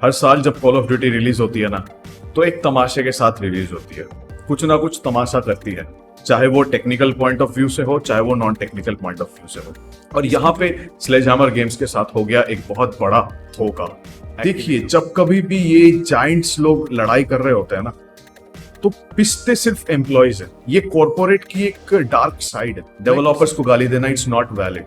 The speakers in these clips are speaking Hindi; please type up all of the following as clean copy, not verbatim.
हर साल जब कॉल ऑफ ड्यूटी रिलीज होती है ना, तो एक तमाशे के साथ रिलीज होती है। कुछ ना कुछ तमाशा करती है, चाहे वो टेक्निकल पॉइंट ऑफ व्यू से हो, चाहे वो non technical point of view से हो। और यहाँ पे स्लेजहैमर गेम्स के साथ हो गया एक बहुत बड़ा धोखा। देखिए, जब कभी भी ये जायंट्स लोग लड़ाई कर रहे होते हैं ना, तो पिसते सिर्फ एम्प्लॉइज है। ये कॉर्पोरेट की एक डार्क साइड है। डेवलपर्स को गाली देना इट्स नॉट वैलिड।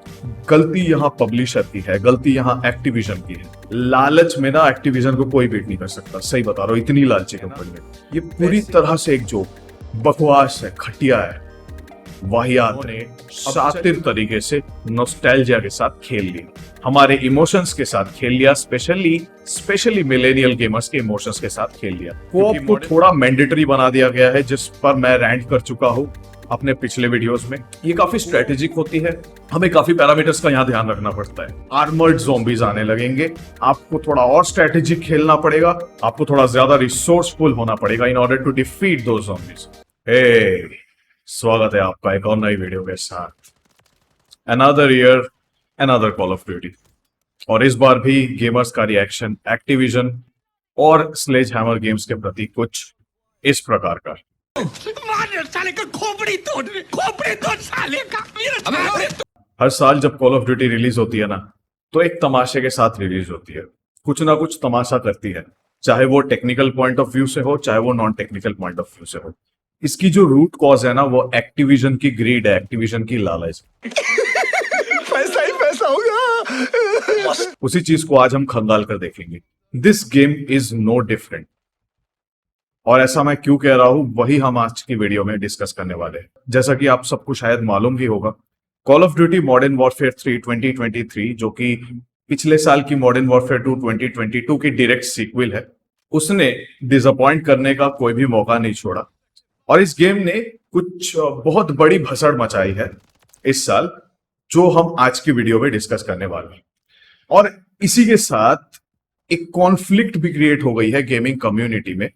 गलती यहाँ पब्लिशर की है, गलती यहाँ एक्टिविजन की है। लालच में ना एक्टिविजन को कोई बीट नहीं कर सकता, सही बता रहा हूँ, इतनी लालची कंपनी है। ये पूरी तरह से एक जोक, बकवास है, घटिया है, वाहियात ने शातिर तरीके से नॉस्टैल्जिया के साथ खेल लिया, हमारे इमोशंस के साथ खेल लिया, स्पेशली मिलेनियल गेमर्स के इमोशंस के साथ खेल लिया। कोऑप को थोड़ा मैंडेटरी बना दिया गया है, जिस पर मैं रैंट कर चुका हूं अपने पिछले वीडियोस में। ये काफी स्ट्रेटेजिक होती है, हमें काफी पैरामीटर्स का यहाँ ध्यान रखना पड़ता है। आर्मर्ड ज़ॉम्बीज आने लगेंगे, आपको थोड़ा और स्ट्रेटेजिक खेलना पड़ेगा, आपको थोड़ा ज्यादा रिसोर्सफुल होना पड़ेगा in order to defeat those zombies. Hey, स्वागत है आपका एक और नई वीडियो के साथ। Another year, another call of duty. और इस बार भी गेमर्स का रिएक्शन एक्टिविजन और स्लेजहैमर गेम्स के प्रति कुछ इस प्रकार का। साले का खोपड़ी तोड़ साले का। हर साल जब कॉल ऑफ ड्यूटी रिलीज होती है ना, तो एक तमाशे के साथ रिलीज होती है। कुछ ना कुछ तमाशा करती है, चाहे वो टेक्निकल पॉइंट ऑफ व्यू से हो, चाहे वो non technical point of view से हो। इसकी जो रूट कॉज है ना, वो एक्टिविजन की ग्रीड है, एक्टिविजन की लालच। पैसा ही पैसा होगा। उसी चीज को आज हम खंगाल कर देखेंगे। This game is no different. और ऐसा मैं क्यों कह रहा हूं, वही हम आज की वीडियो में डिस्कस करने वाले हैं। जैसा कि आप सबको शायद मालूम ही होगा, call of duty modern warfare 3 2023, जो कि पिछले साल की मॉडर्न वॉरफेयर 2 2022 की डायरेक्ट सीक्वल है, उसने डिसअपॉइंट करने का कोई भी मौका नहीं छोड़ा। और इस गेम ने कुछ बहुत बड़ी भसड़ मचाई है इस साल, जो हम आज की वीडियो में डिस्कस करने वाले हैं। और इसी के साथ एक कॉन्फ्लिक्ट भी क्रिएट हो गई है गेमिंग कम्युनिटी में।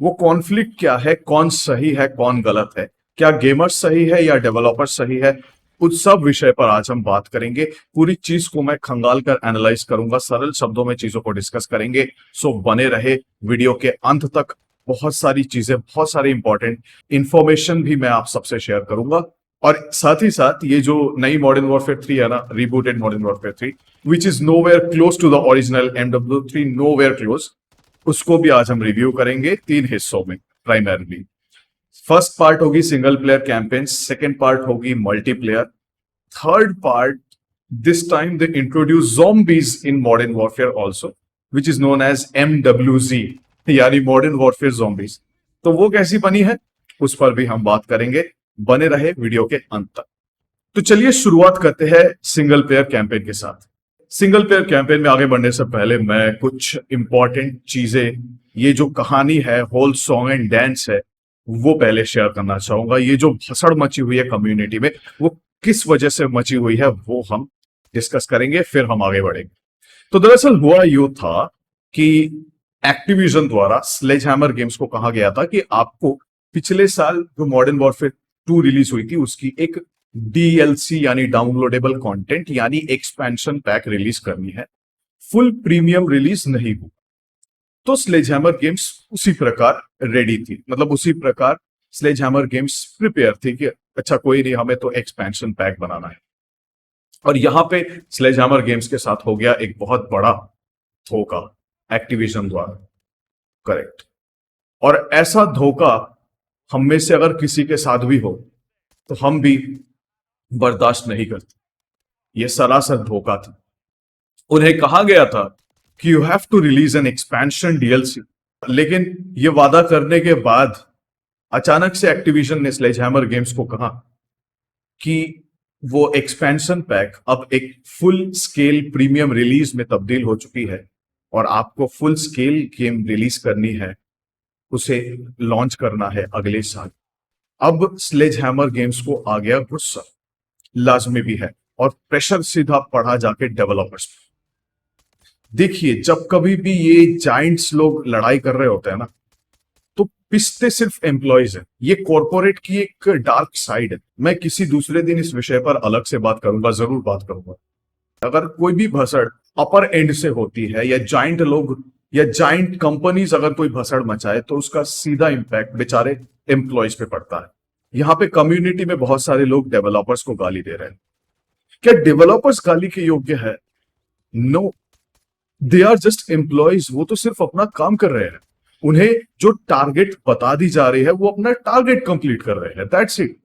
वो कॉन्फ्लिक्ट क्या है, कौन सही है, कौन गलत है, क्या गेमर्स सही है या डेवलपर सही है, उस सब विषय पर आज हम बात करेंगे। पूरी चीज को मैं खंगाल कर एनालाइज करूंगा, सरल शब्दों में चीजों को डिस्कस करेंगे। सो बने रहे वीडियो के अंत तक। बहुत सारी चीजें, बहुत सारी इंपॉर्टेंट इंफॉर्मेशन भी मैं आप सबसे शेयर करूंगा। और साथ ही साथ ये जो नई मॉडर्न वॉरफेयर 3 है ना, rebooted modern warfare 3, which is nowhere close to the original MW3, nowhere close, उसको भी आज हम रिव्यू करेंगे 3 हिस्सों में प्राइमरली। फर्स्ट पार्ट होगी single player campaign, second part होगी multiplayer, third part this time they introduce zombies in modern warfare also, which is known as MWZ, यानी मॉडर्न वॉरफेयर ज़ॉम्बीज। तो वो कैसी बनी है, उस पर भी हम बात करेंगे। बने रहे वीडियो के अंत तक। तो चलिए शुरुआत करते हैं सिंगल प्लेयर कैंपेन के साथ। सिंगल प्लेयर कैंपेन में आगे बढ़ने से पहले मैं कुछ इंपॉर्टेंट चीजें, ये जो कहानी है, होल सॉन्ग एंड डांस है, वो पहले शेयर करना चाहूंगा। ये जो भसड़ मची हुई है कम्युनिटी में, वो किस वजह से मची हुई है, वो हम डिस्कस करेंगे, फिर हम आगे बढ़ेंगे। तो दरअसल हुआ यूं था कि एक्टिविजन द्वारा स्लेजहैमर गेम्स को कहा गया था कि आपको पिछले साल जो मॉडर्न वॉरफेयर 2 रिलीज हुई थी, उसकी एक DLC यानी डाउनलोडेबल कंटेंट यानी एक्सपेंशन पैक रिलीज करनी है। फुल प्रीमियम रिलीज नहीं हुई। तो स्लेजहैमर गेम्स उसी प्रकार रेडी थी, मतलब उसी प्रकार स्लेजहैमर गेम्स प्रिपेयर थी कि अच्छा कोई नहीं, हमें तो एक्सपेंशन पैक बनाना है। और यहां पे स्लेजहैमर गेम्स के साथ हो गया एक बहुत बड़ा धोखा एक्टिविजन द्वारा। करेक्ट। और ऐसा धोखा हम में से अगर किसी के साथ भी हो, तो हम भी बर्दाश्त नहीं करते। यह सरासर धोखा था। उन्हें कहा गया था कि you have to release an expansion DLC, लेकिन यह वादा करने के बाद अचानक से एक्टिविजन ने स्लेजहैमर गेम्स को कहा कि वो एक्सपेंशन पैक अब एक फुल स्केल प्रीमियम रिलीज में तब्दील हो चुकी है और आपको फुल स्केल गेम रिलीज करनी है, उसे लॉन्च करना है अगले साल। अब स्लेजहैमर गेम्स को आ गया गुस्सा, लाजमी भी है, और प्रेशर सीधा पड़ा जाके डेवलपर्स पे। देखिए, जब कभी भी ये जायंट्स लोग लड़ाई कर रहे होते हैं ना, तो पिसते सिर्फ एम्प्लॉइज है। ये कॉर्पोरेट की एक डार्क साइड है। मैं किसी दूसरे दिन इस विषय पर अलग से बात करूंगा, जरूर बात करूंगा। अगर कोई भी भसड़ अपर एंड से होती है या जायंट लोग या जाइंट कंपनीज अगर कोई भसड़ मचाए तो उसका सीधा इंपैक्ट बेचारे एम्प्लॉयज पे पड़ता है। यहां पे कम्युनिटी में बहुत सारे लोग डेवलपर्स को गाली दे रहे हैं। क्या डेवलपर्स गाली के योग्य है? No, they are just employees. वो तो सिर्फ अपना काम कर रहे हैं। उन्हें जो टारगेट बता दी जा रही है वो अपना टारगेट कंप्लीट कर रहे हैं, that's it.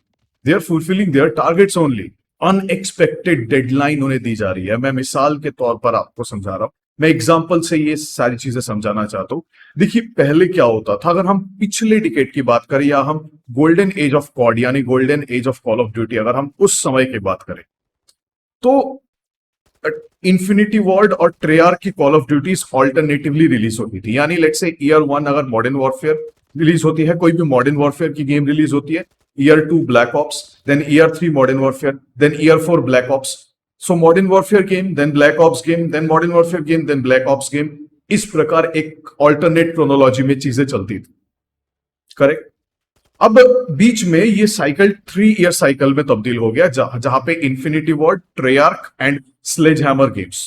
They are fulfilling their targets only. Unexpected deadline उन्हें दी जा रही है। मैं मिसाल के तौर पर आपको समझा रहा हूं, मैं एग्जाम्पल से ये सारी चीजें समझाना चाहता हूं। देखिए पहले क्या होता था, अगर हम पिछले डिकेड की बात करें या हम गोल्डन एज ऑफ कॉड यानी golden age of call of duty अगर हम उस समय की बात करें, तो इन्फिनिटी वॉर्ड और ट्रेआर्क की call of duties alternatively release होती थी। यानी लेट्स से ईयर 1 अगर मॉडर्न वॉरफेयर रिलीज होती है, कोई भी मॉडर्न वॉरफेयर की गेम रिलीज होती है, year 2 Black Ops, then year 3 Modern Warfare, then year 4 Black Ops. So Modern Warfare game, then Black Ops game, then Modern Warfare game, then Black Ops game. इस प्रकार एक ऑल्टरनेट क्रोनोलॉजी में चीजें चलती थी, करेक्ट। अब बीच में ये साइकिल 3 ईयर साइकिल में तब्दील हो गया, जहां पे Infinity Ward, Treyarch and Sledgehammer Games,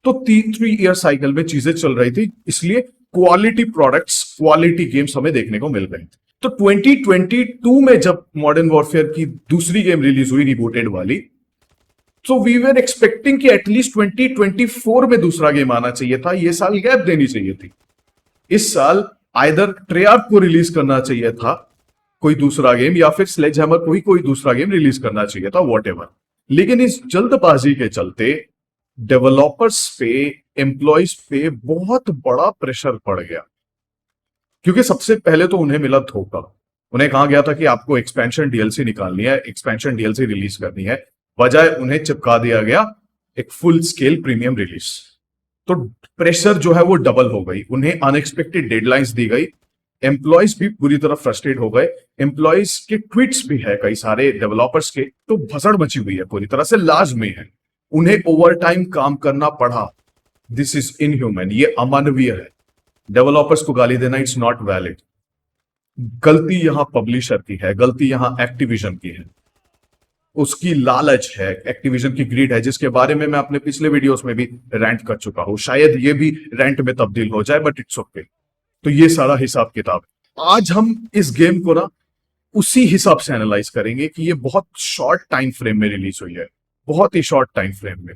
तो 3 ईयर साइकिल में चीजें चल रही थी, इसलिए क्वालिटी प्रोडक्ट्स, क्वालिटी गेम्स हमें देखने को मिल रहे थे। तो 2022 में जब मॉडर्न वॉरफेयर की दूसरी गेम रिलीज हुई रिबूटेड वाली, तो वी वर एक्सपेक्टिंग कि एटलीस्ट 2024 में दूसरा गेम आना चाहिए था। ये साल गैप देनी चाहिए थी। इस साल आइदर ट्रेआर्क को रिलीज करना चाहिए था कोई दूसरा गेम, या फिर स्लेज हैमर को ही कोई दूसरा गेम रिलीज करना चाहिए था, वॉटएवर। लेकिन इस जल्दबाजी के चलते डेवलपर्स पे, एम्प्लॉयज पे बहुत बड़ा प्रेशर पड़ गया। क्योंकि सबसे पहले तो उन्हें मिला धोखा। उन्हें कहा गया था कि आपको एक्सपेंशन डीएलसी निकालनी है, एक्सपेंशन डीएलसी रिलीज करनी है, बजाय उन्हें चिपका दिया गया एक फुल स्केल प्रीमियम रिलीज। तो प्रेशर जो है वो डबल हो गई, उन्हें अनएक्सपेक्टेड डेडलाइंस दी गई, एम्प्लॉयज भी पूरी तरह फ्रस्ट्रेट हो गए। एम्प्लॉयज के ट्वीट्स भी है कई सारे डेवलपर्स के, तो भसड़ मची हुई है, पूरी तरह से लाजमी है। उन्हें ओवर टाइम काम करना पड़ा। दिस इज इनह्यूमन, ये अमानवीय है। डेवलपर्स को गाली देना इट्स नॉट वैलिड। गलती यहां पब्लिशर की है, गलती यहां एक्टिविजन की है। उसकी लालच है, एक्टिविजन की ग्रीड है, जिसके बारे में मैं अपने पिछले वीडियोस में भी रैंट कर चुका हूं। शायद ये भी रैंट में तब्दील हो जाए, बट इट्स ओके। तो ये सारा हिसाब किताब है। आज हम इस गेम को ना उसी हिसाब से एनालाइज करेंगे कि ये बहुत शॉर्ट टाइम फ्रेम में रिलीज हुई है, बहुत ही शॉर्ट टाइम फ्रेम में,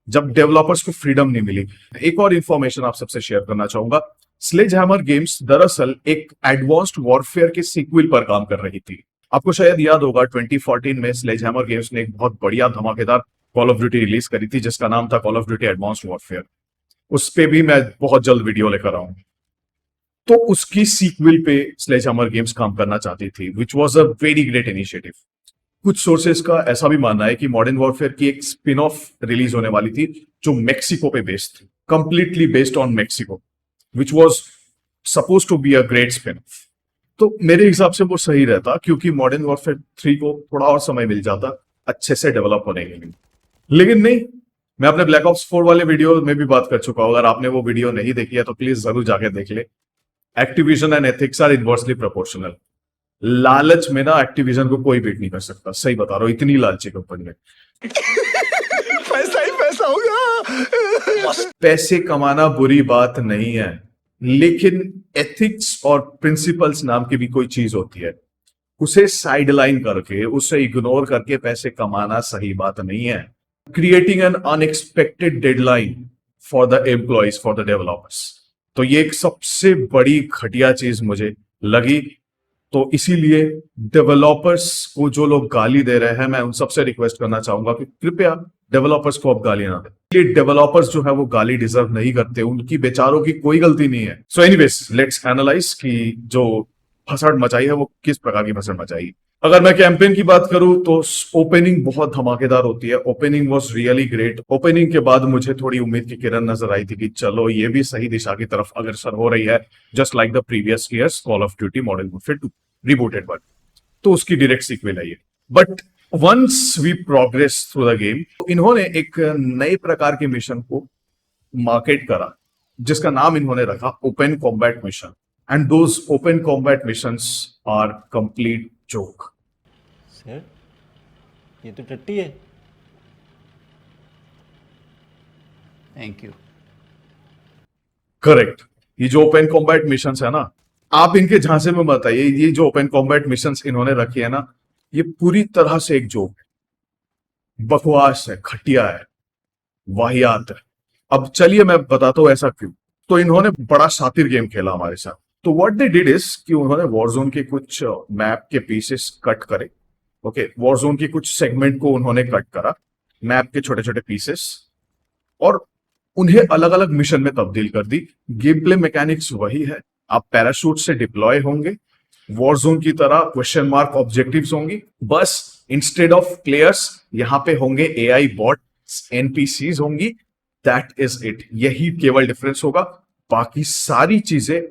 जब डेवलपर्स को फ्रीडम नहीं मिली। एक और इंफॉर्मेशन आप सबसे शेयर करना चाहूंगा। स्लेज हैमर गेम्स दरअसल एक एडवांस्ड वॉरफेयर के सीक्वल पर काम कर रही थी। आपको शायद याद होगा 2014 में स्लेज हैमर गेम्स ने एक बहुत बढ़िया धमाकेदार कॉल ऑफ ड्यूटी रिलीज करी थी, जिसका नाम था call of duty advanced warfare. उस पे भी मैं बहुत जल्द वीडियो लेकर आऊंगा। तो उसकी सीक्वल पे स्लेज हैमर गेम्स काम करना चाहती थी, which was a very great initiative. कुछ सोर्सेस का ऐसा भी मानना है कि मॉडर्न वॉरफेयर की एक स्पिन ऑफ रिलीज होने वाली थी, जो मेक्सिको पे बेस्ड थी, completely based on Mexico, which was suppose to be a great spin off. तो मेरे हिसाब से वो सही रहता, क्योंकि मॉडर्न वॉरफेयर 3 को थोड़ा और समय मिल जाता अच्छे से डेवलप होने के लिए। लेकिन नहीं, मैं अपने ब्लैक ऑप्स 4 वाले वीडियो में भी बात कर चुका हूं। अगर आपने वो वीडियो नहीं देखी है तो प्लीज जरूर जाके देख ले। Activision and ethics are inversely proportional. लालच में ना एक्टिविजन को कोई बीट नहीं कर सकता, सही बता रहा हूं, इतनी लालची कंपनी है। पैसा ही पैसा होगा। पैसे कमाना बुरी बात नहीं है, लेकिन एथिक्स और प्रिंसिपल्स नाम की भी कोई चीज होती है। उसे साइडलाइन करके, उसे इग्नोर करके पैसे कमाना सही बात नहीं है। Creating an unexpected deadline for the employees, for the developers, तो ये एक सबसे बड़ी घटिया चीज मुझे लगी। तो इसीलिए डेवलपर्स को जो लोग गाली दे रहे हैं, मैं उन सबसे रिक्वेस्ट करना चाहूंगा कि कृपया डेवलपर्स को अब गाली ना दें। ये डेवलपर्स जो है वो गाली डिजर्व नहीं करते, उनकी बेचारों की कोई गलती नहीं है। सो एनीवेज, लेट्स एनालाइज कि जो भसड़ मचाई है वो किस प्रकार की भसड़ मचाई। अगर मैं कैंपेन की बात करूं तो ओपनिंग बहुत धमाकेदार होती है। Opening was really great. Opening के बाद मुझे थोड़ी उम्मीद की किरण नजर आई थी कि चलो ये भी सही दिशा की तरफ अग्रसर हो रही है, just like the previous years call of duty modern warfare 2 rebooted one. तो उसकी डायरेक्ट सीक्वल है ये। But once we progress through the game, इन्होंने एक नए प्रकार के मिशन को मार्केट करा, जिसका नाम इन्होंने रखा open combat mission. And those open combat missions are complete joke. Sir, ये तो टट्टी है। Thank you. करेक्ट, ये जो ओपन कॉम्बैट मिशंस है ना, आप इनके झांसे में मत आइए। ये जो ओपन कॉम्बैट मिशंस इन्होंने रखी है ना, ये पूरी तरह से एक जोक है, बकवास है, घटिया है, वाहियात है। अब चलिए मैं बताता हूं ऐसा क्यों। तो इन्होंने बड़ा शातिर गेम खेला हमारे साथ। तो व्हाट दे डिड इज कि उन्होंने वॉरजोन के कुछ मैप के पीसेस कट करे। ओके, वॉरजोन की कुछ सेगमेंट को उन्होंने कट करा, मैप के छोटे छोटे पीसेस, और उन्हें अलग अलग मिशन में तब्दील कर दी। गेम प्ले मैकेनिक्स वही है, आप पैराशूट से डिप्लॉय होंगे, वॉरजोन की तरह क्वेश्चन मार्क ऑब्जेक्टिव्स होंगी, बस इंस्टेड ऑफ प्लेयर्स यहां पे होंगे एआई बॉट्स, एनपीसीज होंगी। दैट इज इट, यही केवल डिफरेंस होगा। बाकी सारी चीजें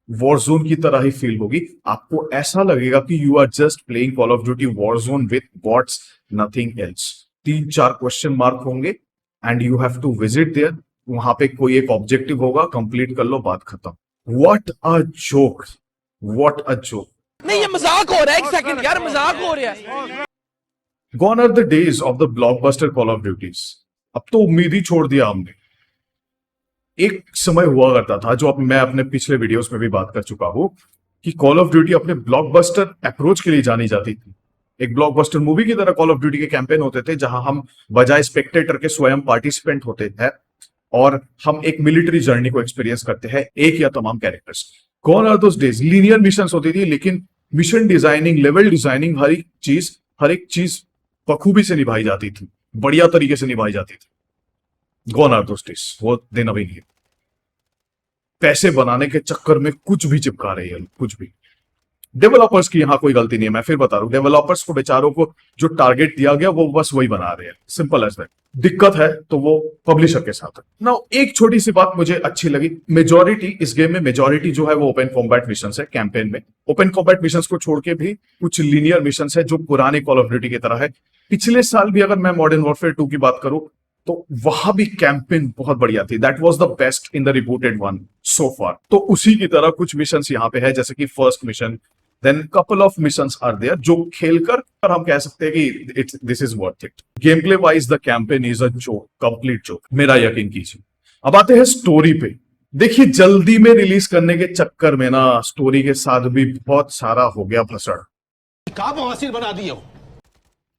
वॉरजोन की तरह ही फील होगी। आपको ऐसा लगेगा कि you are just playing call of duty Warzone with bots, nothing else. 3-4 question mark होंगे and you have to visit there. वहां पे कोई एक ऑब्जेक्टिव होगा, कंप्लीट कर लो, बात खत्म। What a joke, what a joke. नहीं ये मजाक हो रहा है, एक सेकंड यार, मजाक हो रहा है। Gone are the days of the blockbuster Call of Duties। अब तो उम्मीद ही छोड़ दिया हमने। एक समय हुआ करता था, जो मैं अपने पिछले वीडियोस में भी बात कर चुका हूं, कि कॉल ऑफ ड्यूटी अपने ब्लॉकबस्टर अप्रोच के लिए जानी जाती थी। एक ब्लॉकबस्टर मूवी की तरह कॉल ऑफ ड्यूटी के कैंपेन होते थे, जहां हम बजाय स्पेक्टेटर के स्वयं पार्टिसिपेंट होते थे और हम एक मिलिट्री जर्नी को एक्सपीरियंस करते हैं, एक या तमाम कैरेक्टर्स। कौन are those days? Linear missions होती थी, लेकिन मिशन डिजाइनिंग, लेवल डिजाइनिंग, हर एक चीज बखूबी से निभाई जाती थी, बढ़िया तरीके से निभाई जाती थी। गॉन आर दोस डेज, वो दिन अभी नहीं है। पैसे बनाने के चक्कर में कुछ भी चिपका रही है, कुछ भी। डेवलपर्स की यहां कोई गलती नहीं है, मैं फिर बता रहा हूं। डेवलपर्स को बेचारों को जो टारगेट दिया गया वो बस वही बना रहे हैं, सिंपल एज दैट। दिक्कत है तो वो पब्लिशर के साथ है ना। एक छोटी सी बात मुझे अच्छी लगी, मेजॉरिटी इस गेम में मेजॉरिटी जो है वो ओपन कॉम्बैट मिशन है। कैंपेन में ओपन कॉम्बैट मिशन को छोड़ के भी कुछ लीनियर मिशन है जो पुराने कॉल ऑफ ड्यूटी की तरह है। पिछले साल भी अगर मैं मॉडर्न वॉरफेयर 2 की बात करूं तो वहां भी कैंपेन बहुत बढ़िया थी। That was the best in the reported one so far. तो उसी की तरह कुछ मिशन यहाँ पे है, जैसे कि first mission, then couple of missions are there जो खेलकर हम कह सकते हैं कि this is worth it. Game play wise the campaign is a joke, complete joke, मेरा यकीन कीजिए। अब आते हैं स्टोरी पे। देखिए, जल्दी में रिलीज करने के चक्कर में ना स्टोरी के साथ भी बहुत सारा हो गया भसड़। बना दिए हो।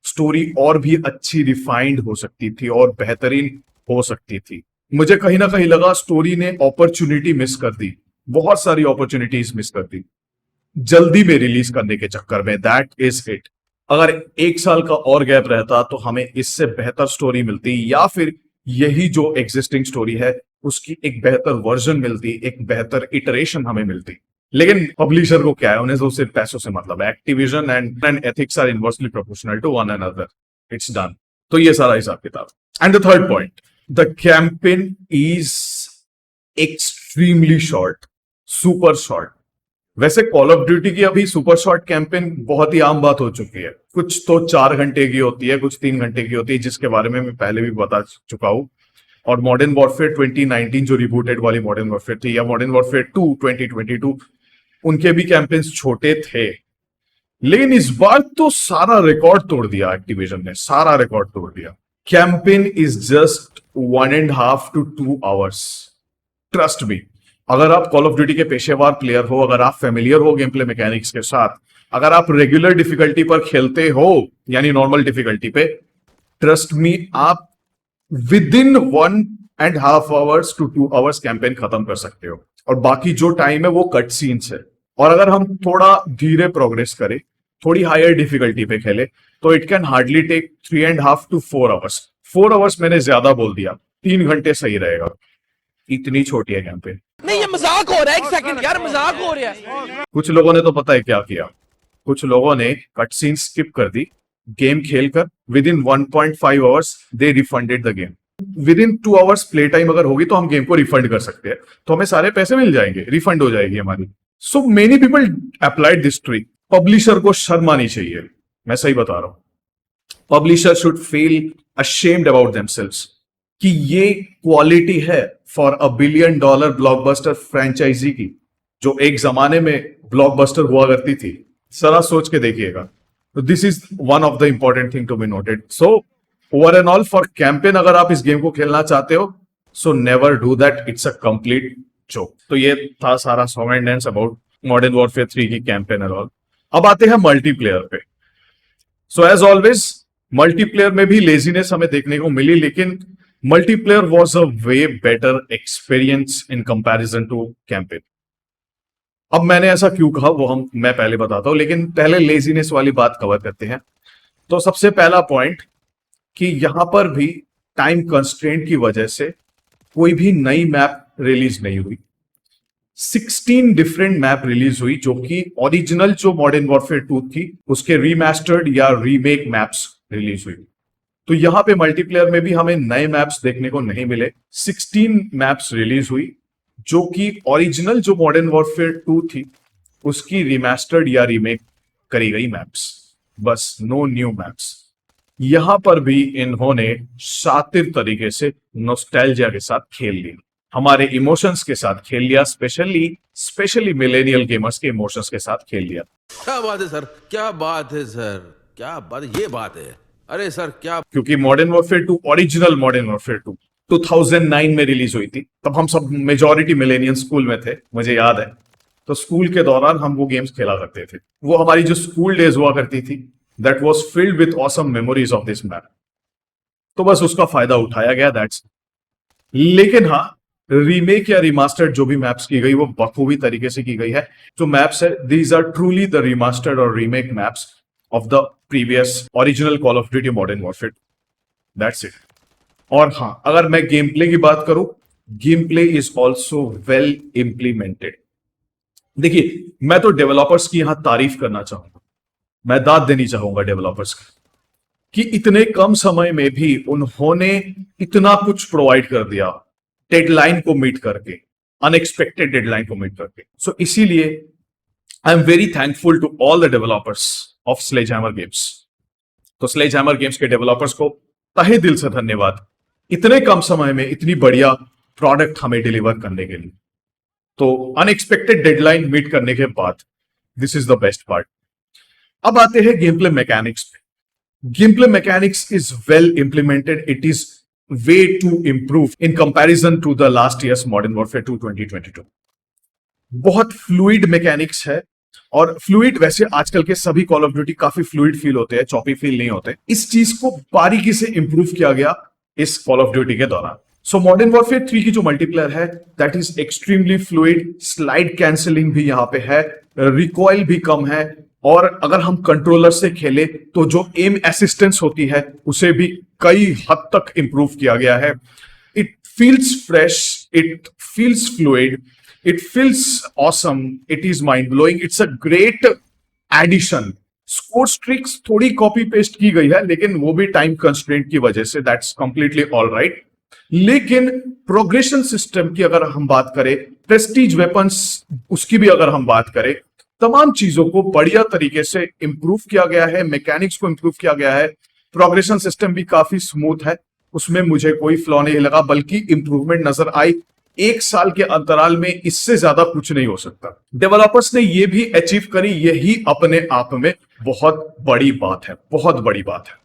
स्टोरी और भी अच्छी रिफाइंड हो सकती थी और बेहतरीन हो सकती थी। मुझे कहीं ना कहीं लगा स्टोरी ने अपॉर्चुनिटी मिस कर दी, बहुत सारी अपॉर्चुनिटीज मिस कर दी जल्दी में रिलीज करने के चक्कर में। That is it. अगर 1 साल का और गैप रहता तो हमें इससे बेहतर स्टोरी मिलती, या फिर यही जो एग्जिस्टिंग स्टोरी है उसकी एक बेहतर वर्जन मिलती, एक बेहतर इटरेशन हमें मिलती। लेकिन पब्लिशर को क्या है, उन्हें तो सिर्फ पैसों से मतलब है। Activision and ethics are inversely proportional to one another. It's done. तो ये सारा हिसाब किताब। And the third point, the campaign is extremely short, super short. वैसे कॉल ऑफ ड्यूटी की अभी सुपर शॉर्ट कैंपेन बहुत ही आम बात हो चुकी है। कुछ तो 4 घंटे की होती है, कुछ 3 घंटे की होती है, जिसके बारे में मैं पहले भी बता चुका हूं। और मॉडर्न वॉरफेयर 2019 जो रिबूटेड वाली मॉडर्न वॉरफेयर थी, या मॉडर्न वॉरफेयर 2 2022, उनके भी कैंपेन्स छोटे थे। लेकिन इस बार तो सारा रिकॉर्ड तोड़ दिया एक्टिविजन ने, सारा रिकॉर्ड तोड़ दिया। Campaign is just 1.5 to 2 hours। Trust me, अगर आप कॉल ऑफ ड्यूटी के पेशेवर प्लेयर हो, अगर आप फेमिलियर हो गेम प्ले मैकेनिक्स के साथ, अगर आप रेगुलर डिफिकल्टी पर खेलते हो यानी नॉर्मल डिफिकल्टी पे, ट्रस्ट मी, आप with in 1.5 hours to 2 hours campaign खत्म कर सकते हो। और बाकी जो टाइम है वो कट सीन्स है। और अगर हम थोड़ा धीरे प्रोग्रेस करें, थोड़ी हायर डिफिकल्टी पे खेले, तो it can hardly take 3.5 to 4 hours। 4 hours मैंने ज्यादा बोल दिया, 3 घंटे सही रहेगा। इतनी छोटी है कैंपेन। नहीं ये मजाक हो रहा है, एक सेकंड यार, मजाक हो रहा है। कुछ लोगों ने तो पता है क्या किया, कुछ लोगों ने कट सीन स्किप कर दी, गेम खेलकर with in 1.5 hours they refunded the game. With in 2 hours play time अगर होगी तो हम गेम को रिफंड कर सकते हैं, तो हमें सारे पैसे मिल जाएंगे, रिफंड हो जाएगी हमारी। So many people applied this trick. Publisher को शर्म आनी चाहिए, मैं सही बता रहा हूं। Publisher should feel ashamed about themselves कि ये क्वालिटी है फॉर $1 billion ब्लॉकबस्टर फ्रेंचाइजी की, जो एक जमाने में ब्लॉकबस्टर हुआ करती थी। जरा सोच के देखिएगा। This is one of the important thing to be noted. So over and all for campaign, अगर आप इस गेम को खेलना चाहते हो, so never do that. It's a complete joke. तो ये था सारा song and dance about Modern warfare 3 की कैंपेन एंड ऑल। अब आते हैं मल्टीप्लेयर पे। सो एज ऑलवेज मल्टीप्लेयर में भी लेजीनेस हमें देखने को मिली, लेकिन multiplayer was a way better experience in comparison to campaign. अब मैंने ऐसा क्यों कहा वो मैं पहले बताता हूं, लेकिन पहले लेजीनेस वाली बात कवर करते हैं। तो सबसे पहला पॉइंट कि यहां पर भी टाइम कंस्ट्रेंट की वजह से कोई भी नई मैप रिलीज नहीं हुई। 16 डिफरेंट मैप रिलीज हुई, जो कि ओरिजिनल जो मॉडर्न वॉरफेयर 2 थी उसके रीमास्टर्ड या रीमेक मैप्स रिलीज हुई। तो यहां पे मल्टीप्लेयर में भी हमें नए मैप्स देखने को नहीं मिले। 16 मैप्स रिलीज हुई जो कि ओरिजिनल जो मॉडर्न वॉरफेयर 2 थी उसकी रीमास्टर्ड या रीमेक करी गई मैप्स, बस नो न्यू मैप्स। यहां पर भी इन्होंने शातिर तरीके से नॉस्टैल्जिया के साथ खेल लिया, हमारे इमोशंस के साथ खेल लिया, स्पेशली मिलेनियल गेमर्स के इमोशंस के साथ खेल लिया। क्या बात है सर, क्या बात है सर, क्या बात है, ये बात है। अरे सर क्या, क्योंकि modern warfare 2 original modern warfare 2 2009 में रिलीज हुई थी। तब हम सब मेजॉरिटी मिलेनियल स्कूल में थे, मुझे याद है। तो स्कूल के दौरान हम वो गेम्स खेला करते थे। वो हमारी जो स्कूल डेज हुआ करती थी, that was filled with awesome memories of this map. तो बस उसका फायदा उठाया गया, दैट्स। लेकिन हाँ, रीमेक या रिमास्टर्ड जो भी मैप्स की गई वो बखूबी तरीके से की गई है। जो मैप्स है, these are truly the remastered और remake maps of the previous original call of duty modern warfare, that's it. और हाँ, अगर मैं गेम प्ले की बात करूं, game play is also well implemented. देखिए, मैं तो डेवलपर्स की यहां तारीफ करना चाहूंगा, मैं दाद देनी चाहूंगा डेवलपर्स की, कि इतने कम समय में भी उन्होंने इतना कुछ प्रोवाइड कर दिया, डेडलाइन को मीट करके, अनएक्सपेक्टेड डेडलाइन को मीट करके। सो इसीलिए I am very thankful to all the developers of Sledgehammer Games. तो स्लेजहैमर गेम्स के डेवलपर्स को तहे दिल से धन्यवाद, इतने कम समय में इतनी बढ़िया प्रोडक्ट हमें डिलीवर करने के लिए। तो अनएक्सपेक्टेड डेडलाइन मीट करने के बाद this is the best part. अब आते हैं गेम प्ले मैकेनिक्स पे। Game play mechanics is well implemented, it is way to improve in comparison to the last year's Modern Warfare 2 2022। बहुत फ्लूइड मैकेनिक्स है, और फ्लूइड वैसे आजकल के सभी कॉल ऑफ ड्यूटी काफी फ्लूइड फील होते हैं, चॉपी फील नहीं होते। इस चीज को बारीकी से इंप्रूव किया गया इस कॉल ऑफ ड्यूटी के दौरान। सो मॉडर्न वॉरफेयर 3 की जो मल्टीप्लेयर है, that is extremely fluid. Slide cancelling भी यहां पे है, रिकॉइल भी कम है, और अगर हम कंट्रोलर से खेले तो जो एम असिस्टेंस होती है उसे भी कई हद तक इंप्रूव किया गया है। It feels fresh, it feels fluid, it feels awesome, it is mind blowing, it's a great edition. Score streaks थोड़ी कॉपी पेस्ट की गई है, लेकिन वो भी टाइम कंस्ट्रेंट की वजह से, दैट्स कंप्लीटली ऑल राइट। लेकिन प्रोग्रेशन सिस्टम की अगर हम बात करें, प्रेस्टीज वेपन्स उसकी भी अगर हम बात करें, तमाम चीजों को बढ़िया तरीके से इंप्रूव किया गया है, मैकेनिक्स को इंप्रूव किया गया है। प्रोग्रेशन सिस्टम भी काफी स्मूथ है, उसमें मुझे कोई फ्लॉ नहीं लगा, बल्कि इंप्रूवमेंट नजर आई। एक साल के अंतराल में इससे ज्यादा कुछ नहीं हो सकता। डेवलपर्स ने यह भी अचीव करी, यही अपने आप में बहुत बड़ी बात है, बहुत बड़ी बात है।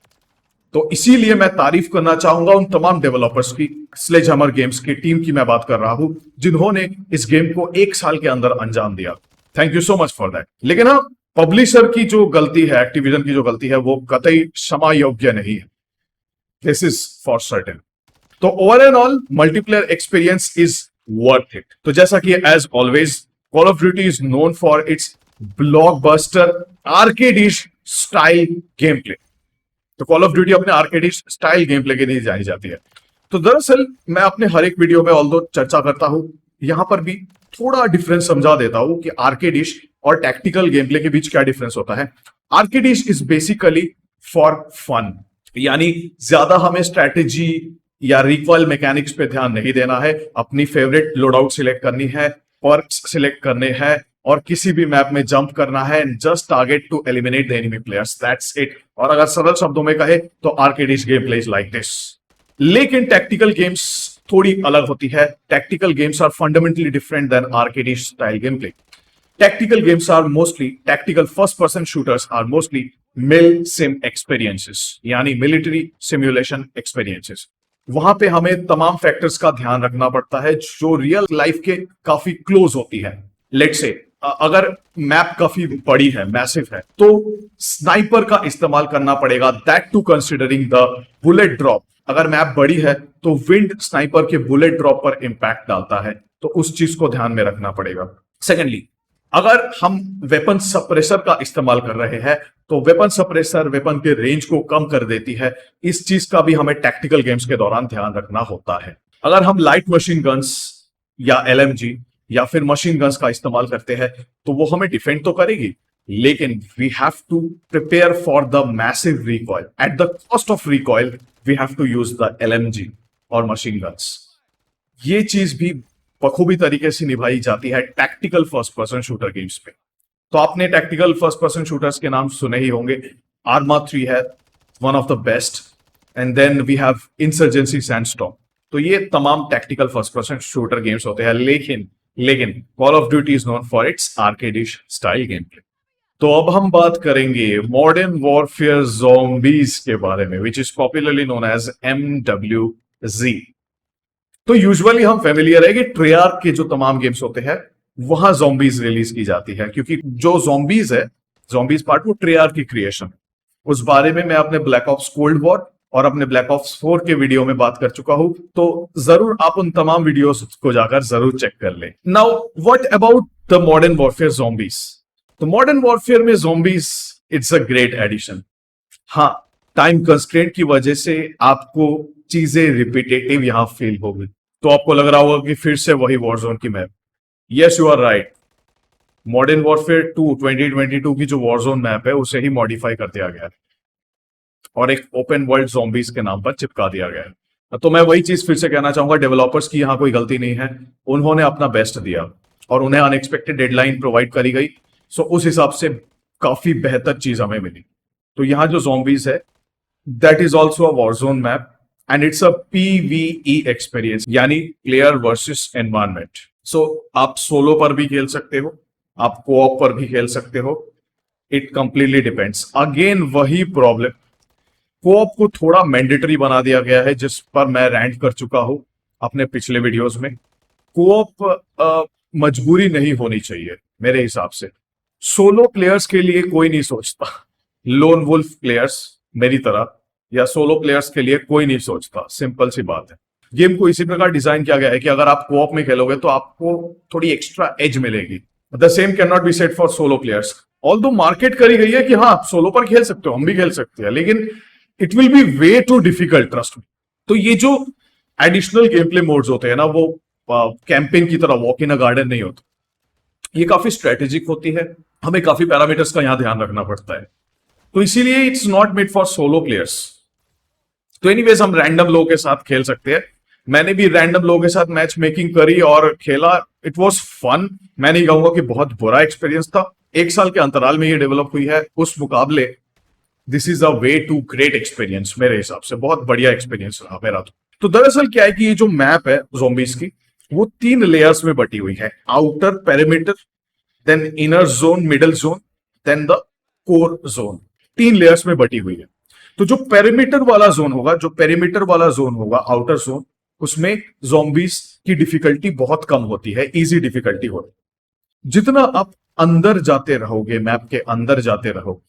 तो इसीलिए मैं तारीफ करना चाहूंगा उन तमाम डेवलपर्स की, स्लेजहैमर गेम्स की टीम की मैं बात कर रहा हूं, जिन्होंने इस गेम को एक साल के अंदर अंजाम दिया। Thank you so much for that. लेकिन हाँ, पब्लिशर की जो गलती है, एक्टिविजन की जो गलती है, वो कतई क्षमा योग्य नहीं है, दिस इज फॉर सर्टेन। तो over and all multiplayer experience is worth it. तो जैसा कि as always call of duty is known for its blockbuster arcadish style game play. तो कॉल ऑफ ड्यूटी अपने आर्केडिश स्टाइल गेम प्ले के लिए जानी जाती है। तो दरअसल मैं अपने हर एक वीडियो में ऑल्दो चर्चा करता हूं, यहां पर भी थोड़ा डिफरेंस समझा देता हूं कि आर्केडिश और टैक्टिकल गेम प्ले के बीच क्या डिफरेंस होता है। आर्केडिश इज बेसिकली फॉर फन, यानी ज्यादा हमें स्ट्रैटेजी या रिकॉइल मैकेनिक्स पे ध्यान नहीं देना है। अपनी फेवरेट लोडआउट सिलेक्ट करनी है, पर्क्स सिलेक्ट करने हैं, और किसी भी मैप में जंप करना है, and just target to eliminate the enemy players, that's it. और अगर सरल शब्दों में कहे तो arcadish game play is like this. लेकिन टैक्टिकल गेम्स थोड़ी अलग होती है। Tactical games are fundamentally different than arcadish style game play. Tactical games are mostly, tactical first person shooters are mostly mil sim experiences, यानी military simulation experiences. वहां पे हमें तमाम फैक्टर्स का ध्यान रखना पड़ता है जो रियल लाइफ के काफी क्लोज होती है। लेट्स से अगर मैप काफी बड़ी है, मैसिव है, तो स्नाइपर का इस्तेमाल करना पड़ेगा, that to considering the bullet drop. अगर मैप बड़ी है तो विंड स्नाइपर के बुलेट ड्रॉप पर इंपैक्ट डालता है, तो उस चीज को ध्यान में रखना पड़ेगा। सेकेंडली, अगर हम वेपन सप्रेसर का इस्तेमाल कर रहे हैं तो वेपन सप्रेसर वेपन के रेंज को कम कर देती है। इस चीज का भी हमें टैक्टिकल गेम्स के दौरान ध्यान रखना होता है। अगर हम लाइट मशीन गन्स या एलएमजी या फिर मशीन गन्स का इस्तेमाल करते हैं तो वो हमें डिफेंड तो करेगी, लेकिन we have to prepare for the massive recoil. At the cost of recoil we have to use the LMG और मशीन गन्स। ये चीज भी बखूबी तरीके से निभाई जाती है tactical first person shooter games पे। तो आपने टैक्टिकल फर्स्ट पर्सन शूटर्स के नाम सुने ही होंगे। आर्मा 3 है one of the best, and then we have Insurgency Sandstorm. तो ये तमाम tactical first person shooter games होते हैं, लेकिन call of duty is known for its arcadish style game play. तो अब हम बात करेंगे मॉडर्न वॉरफेयर ज़ॉम्बीज के बारे में, which is popularly known as MWZ। तो यूजुअली हम फेमिलियर है कि ट्रेआर्क के जो तमाम गेम्स होते हैं वहां ज़ॉम्बीज रिलीज की जाती है, क्योंकि जो ज़ॉम्बीज है, ज़ॉम्बीज पार्ट, वो ट्रेआर्क की क्रिएशन। उस बारे में मैं अपने ब्लैक ऑप्स कोल्ड वॉर और अपने ब्लैक ऑप्स 4 के वीडियो में बात कर चुका हूं, तो जरूर आप उन तमाम वीडियोस को जाकर जरूर चेक कर लें। Now what about the Modern warfare zombies? तो मॉडर्न वॉरफेयर में zombies it's a great edition. हाँ, टाइम कंस्ट्रेंट की वजह से आपको चीजें रिपीटेटिव यहां फील होगी, तो आपको लग रहा होगा कि फिर से वही वॉरजोन की map. Yes, you are right. Modern warfare 2 2022 की जो वॉरजोन मैप है उसे ही मॉडिफाई कर दिया गया है और एक ओपन वर्ल्ड ज़ॉम्बीज के नाम पर चिपका दिया गया है। तो मैं वही चीज फिर से कहना चाहूंगा, डेवलपर्स की यहां कोई गलती नहीं है, उन्होंने अपना बेस्ट दिया और उन्हें अनएक्सपेक्टेड डेडलाइन प्रोवाइड करी गई, सो उस हिसाब से काफी बेहतर चीज हमें मिली। तो यहां जो ज़ॉम्बीज है that is also a Warzone map and it's a PvE experience, यानी प्लेयर वर्सेस एनवायरनमेंट। सो आप सोलो पर भी खेल सकते हो, आप कोऑप पर भी खेल सकते हो, इट कंप्लीटली डिपेंड्स। अगेन वही प्रॉब्लम, कोऑप को थोड़ा मैंडेटरी बना दिया गया है, जिस पर मैं रैंट कर चुका हूं अपने पिछले वीडियोस में। कोऑप मजबूरी नहीं होनी चाहिए मेरे हिसाब से। सोलो प्लेयर्स के लिए कोई नहीं सोचता, लोन वुल्फ प्लेयर्स मेरी तरह या सोलो प्लेयर्स के लिए कोई नहीं सोचता, सिंपल सी बात है। गेम को इसी प्रकार डिजाइन किया गया है कि अगर आप कोऑप में खेलोगे तो आपको थोड़ी एक्स्ट्रा एज मिलेगी। The same can not be said for solo players. Although market करी गई है कि हाँ आप सोलो पर खेल सकते हो, हम भी खेल सकते हैं, लेकिन it will be way too difficult, trust me. तो ये जो एडिशनल गेम प्ले मोड्स होते हैं ना, वो कैंपेन की तरह वॉक इन अ गार्डन नहीं होता, ये काफी स्ट्रेटेजिक होती है, हमें काफी पैरामीटर्स का यहां ध्यान रखना पड़ता है, तो इसीलिए it's not made for solo players. तो एनीवेज हम रैंडम लोगों के साथ खेल सकते हैं। मैंने भी रैंडम लोगों के साथ मैच मेकिंग करी और खेला, इट वाज फन। मैं नहीं कहूंगा कि बहुत बुरा एक्सपीरियंस था, 1 साल के अंतराल में ये डेवलप हुई है, उस मुकाबले this is a way too great experience. मेरे हिसाब से बहुत बढ़िया एक्सपीरियंस रहा मेरा। तो दरअसल क्या है कि ये जो मैप है ज़ॉम्बीज की, वो 3 लेयर्स में बटी हुई है, outer, perimeter, then inner zone, middle zone, then the core zone. 3 layers में बटी हुई है। तो जो पेरिमीटर वाला जोन होगा, आउटर जोन, उसमें ज़ॉम्बीज की डिफिकल्टी बहुत कम होती है, इजी डिफिकल्टी होती है। जितना आप अंदर जाते रहोगे, मैप के अंदर जाते रहोगे,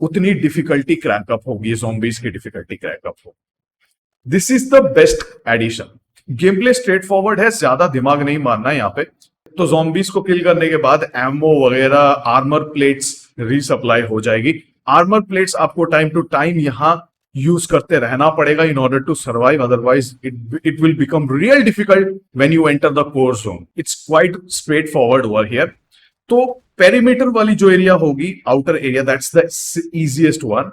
उतनी डिफिकल्टी क्रैंक अप होगी, ज़ॉम्बीज की डिफिकल्टी क्रैंक अप होगी। This is the best edition. Game play straightforward है, ज्यादा दिमाग नहीं मारना है यहाँ पे। तो ज़ॉम्बीज को किल करने के बाद एमओ वगैरह, आर्मर प्लेट्स रीसप्लाई हो जाएगी। आर्मर प्लेट्स आपको टाइम टू टाइम यहां यूज करते रहना पड़ेगा in order to survive, otherwise it will become real difficult when you enter the core zone. It's quite straight forward over here. तो पेरीमीटर वाली जो एरिया होगी, outer area, that's the easiest one.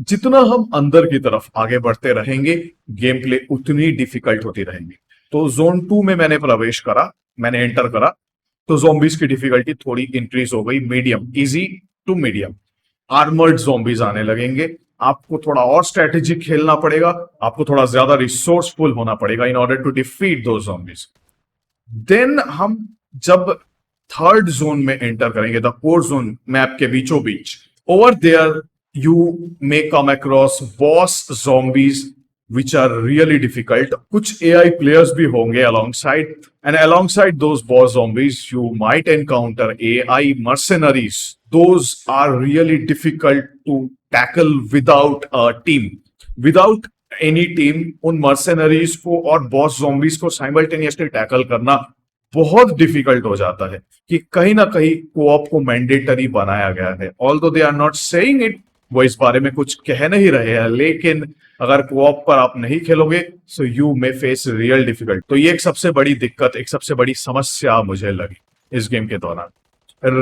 जितना हम अंदर की तरफ आगे बढ़ते रहेंगे, गेम प्ले उतनी डिफिकल्ट होती रहेंगी। तो जोन 2 में मैंने प्रवेश करा, मैंने एंटर करा, तो ज़ॉम्बीज की डिफिकल्टी थोड़ी इंक्रीज हो गई, medium, easy to medium. Armoured zombies आने लगेंगे, आपको थोड़ा और स्ट्रेटेजिक खेलना पड़ेगा, आपको थोड़ा ज्यादा रिसोर्सफुल होना पड़ेगा इन ऑर्डर टू डिफीट दो ज़ॉम्बीज। देन हम जब 3rd जोन में एंटर करेंगे, द कोर जोन, मैप के बीचों बीच, over there you may come across boss zombies which are really difficult. कुछ AI players भी होंगे alongside, and alongside those boss zombies, you might encounter AI mercenaries. Those are really difficult to tackle without a team. Without any team, उन mercenaries को और boss zombies को simultaneously tackle करना बहुत डिफिकल्ट हो जाता है कि कहीं ना कहीं कोऑप को मैंडेटरी बनाया गया है. Although they are not saying it, वो इस बारे में कुछ कह नहीं रहे हैं, लेकिन अगर कोऑप पर आप नहीं खेलोगे so you may face real difficult. तो ये एक सबसे बड़ी दिक्कत, एक सबसे बड़ी समस्या मुझे लगी इस गेम के दौरान.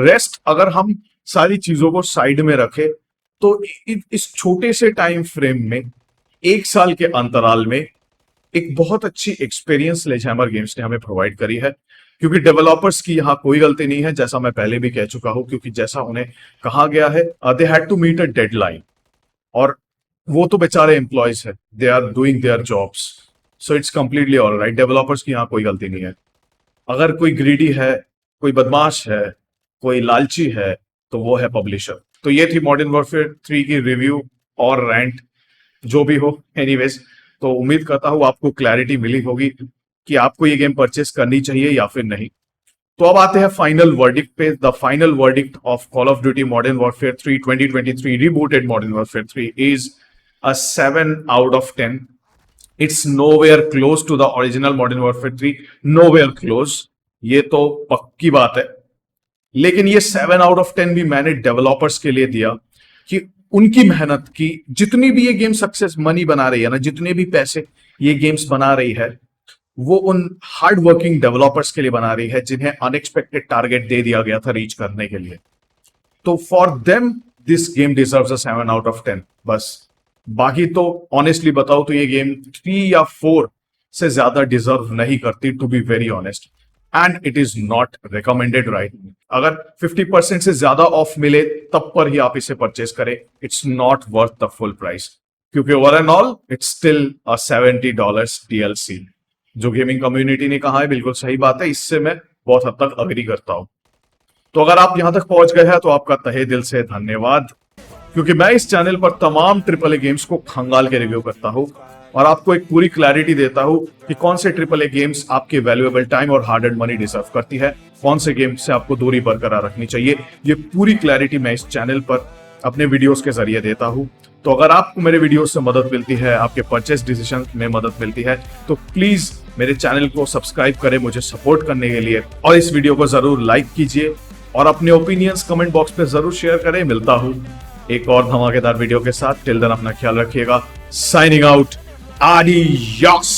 रेस्ट अगर हम सारी चीजों को साइड में रखें तो इस छोटे से टाइम फ्रेम में 1 साल के अंतराल में एक बहुत अच्छी एक्सपीरियंस स्लेजहैमर गेम्स ने हमें प्रोवाइड करी है. क्योंकि डेवलपर्स की यहाँ कोई गलती नहीं है, जैसा मैं पहले भी कह चुका हूं, क्योंकि जैसा उन्हें कहा गया है they had to meet a deadline, और वो तो बेचारे एम्प्लॉयज है, they are doing their jobs, so it's completely alright. Developers की यहाँ कोई गलती नहीं है. अगर कोई ग्रीडी है, कोई बदमाश है, कोई लालची है, तो वो है पब्लिशर. तो ये थी मॉडर्न वॉरफेयर 3 की रिव्यू और रैंट, जो भी हो. एनीवेज, तो उम्मीद करता हूं आपको क्लैरिटी मिली होगी कि आपको ये गेम परचेस करनी चाहिए या फिर नहीं. तो अब आते हैं फाइनल वर्डिक्ट पे. The final verdict of call of duty modern warfare 3 2023 rebooted modern warfare 3 is a 7 out of 10. It's nowhere close to the original Modern Warfare 3. Nowhere close. ये तो पक्की बात है. लेकिन ये 7 out of 10 भी मैंने डेवलपर्स के लिए दिया कि उनकी मेहनत की, जितनी भी ये गेम सक्सेस मनी बना रही है ना, जितने भी पैसे ये गेम्स बना रही है, वो उन हार्ड वर्किंग डेवलपर्स के लिए बना रही है जिन्हें अनएक्सपेक्टेड टारगेट दे दिया गया था रीच करने के लिए. तो for them this game deserves a 7 out of 10 बस. बाकी तो ऑनेस्टली बताओ तो ये गेम 3 या 4 से ज्यादा डिजर्व नहीं करती, to be very honest. And it is not recommended right. अगर 50% से ज्यादा ऑफ मिले तब पर ही आप इसे परचेस करें. It's not worth the full price, क्योंकि over and all it's still a $70 DLC. जो गेमिंग कम्युनिटी ने कहा है बिल्कुल सही बात है, इससे मैं बहुत हद तक अग्री करता हूं. तो अगर आप यहां तक पहुंच गए हैं तो आपका तहे दिल से धन्यवाद, क्योंकि मैं इस चैनल पर तमाम AAA गेम्स को खंगाल के रिव्यू करता हूं और आपको एक पूरी क्लैरिटी देता हूं कि कौन से AAA गेम्स आपके वैल्यूएबल टाइम और हार्ड एंड मनी डिजर्व करती है, कौन से गेम से आपको दूरी बरकरार रखनी चाहिए. ये पूरी क्लैरिटी मैं इस चैनल पर अपने वीडियोस के जरिए देता हूं. तो अगर आपको मेरे वीडियोस से मदद मिलती है, आपके परचेस डिसीजन में मदद मिलती है, तो प्लीज मेरे चैनल को सब्सक्राइब करें मुझे सपोर्ट करने के लिए, और इस वीडियो को जरूर लाइक कीजिए और अपने ओपिनियंस कमेंट बॉक्स पे जरूर शेयर करें. मिलता हूं एक और धमाकेदार वीडियो के साथ. टिल देन अपना ख्याल रखिएगा. Signing out. आडियोस.